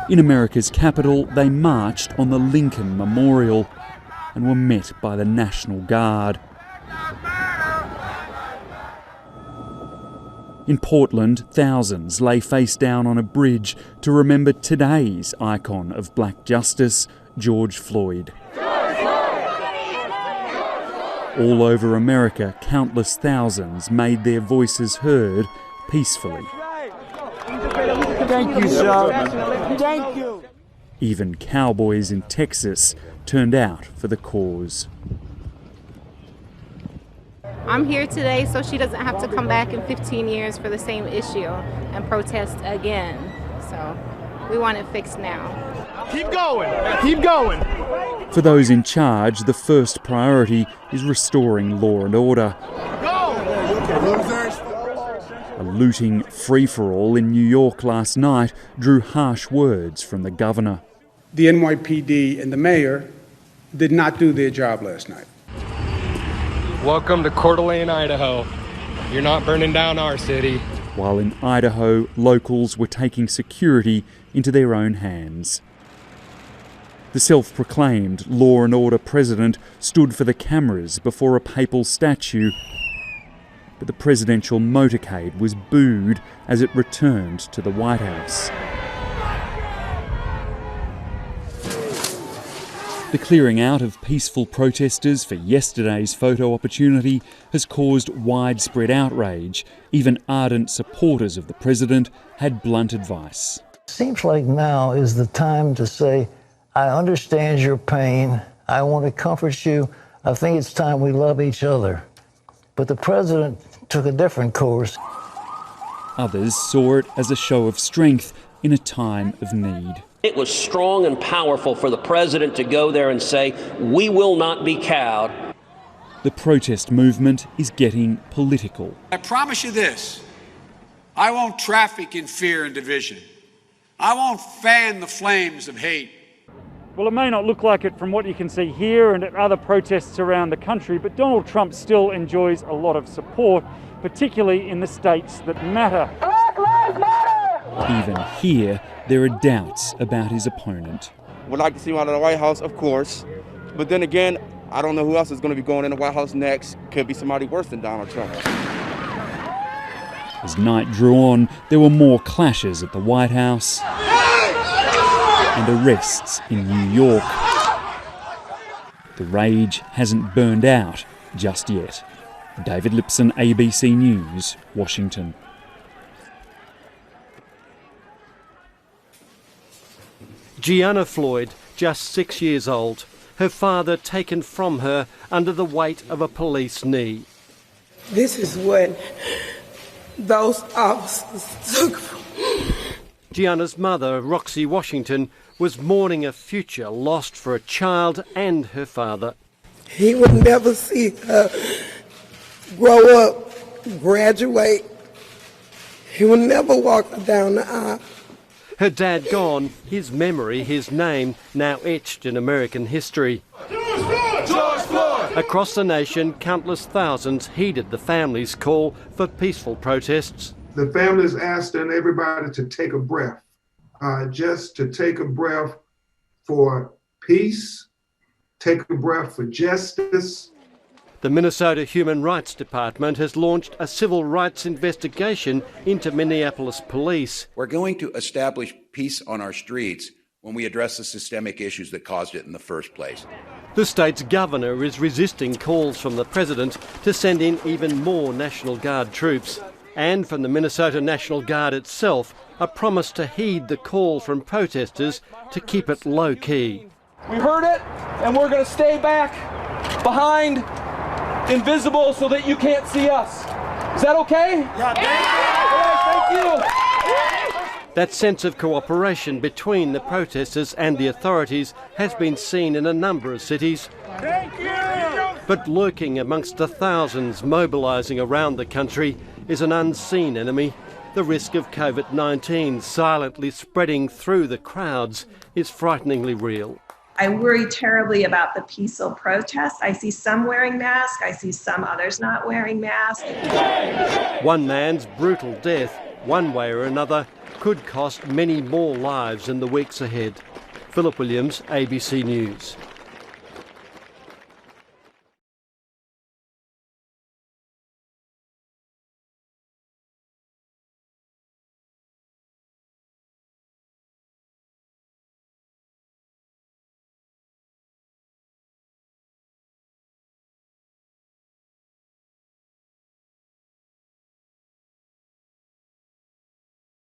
In America's capital, they marched on the Lincoln Memorial and were met by the National Guard. In Portland, thousands lay face down on a bridge to remember today's icon of black justice, George Floyd. All over America, countless thousands made their voices heard peacefully. Thank you, sir. Thank you. Even cowboys in Texas turned out for the cause. I'm here today so she doesn't have to come back in 15 years for the same issue and protest again. So we want it fixed now. Keep going. Keep going. For those in charge, the first priority is restoring law and order. A looting free-for-all in New York last night drew harsh words from the governor. The NYPD and the mayor did not do their job last night. Welcome to Coeur d'Alene, Idaho. You're not burning down our city. While in Idaho, locals were taking security into their own hands. The self-proclaimed law and order president stood for the cameras before a papal statue, but the presidential motorcade was booed as it returned to the White House. The clearing out of peaceful protesters for yesterday's photo opportunity has caused widespread outrage. Even ardent supporters of the president had blunt advice. Seems like now is the time to say, I understand your pain. I want to comfort you. I think it's time we love each other. But the president took a different course. Others saw it as a show of strength in a time of need. It was strong and powerful for the president to go there and say, we will not be cowed. The protest movement is getting political. I promise you this, I won't traffic in fear and division. I won't fan the flames of hate. Well, it may not look like it from what you can see here and at other protests around the country, but Donald Trump still enjoys a lot of support, particularly in the states that matter. Black Lives Matter! Even here, there are doubts about his opponent. Would like to see him out of the White House, of course. But then again, I don't know who else is going to be going in the White House next. Could be somebody worse than Donald Trump. As night drew on, there were more clashes at the White House and arrests in New York. The rage hasn't burned out just yet. David Lipson, ABC News, Washington. Gianna Floyd, just 6 years old, her father taken from her under the weight of a police knee. This is what those officers took from me. Gianna's mother, Roxy Washington, was mourning a future lost for a child and her father. He would never see her grow up, graduate. He would never walk her down the aisle. Her dad gone, his memory, his name, now etched in American history. George Floyd! Across the nation, countless thousands heeded the family's call for peaceful protests. The families asked everybody to take a breath, just to take a breath for peace, take a breath for justice. The Minnesota Human Rights Department has launched a civil rights investigation into Minneapolis police. We're going to establish peace on our streets when we address the systemic issues that caused it in the first place. The state's governor is resisting calls from the president to send in even more National Guard troops. And from the Minnesota National Guard itself, a promise to heed the call from protesters to keep it low-key. We heard it, and we're going to stay back behind, invisible, so that you can't see us. Is that okay? Yeah. All right, thank you. That sense of cooperation between the protesters and the authorities has been seen in a number of cities. Thank you. But lurking amongst the thousands mobilising around the country is an unseen enemy. The risk of COVID-19 silently spreading through the crowds is frighteningly real. I worry terribly about the peaceful protests. I see some wearing masks. I see some others not wearing masks. One man's brutal death, one way or another, could cost many more lives in the weeks ahead. Philip Williams, ABC News.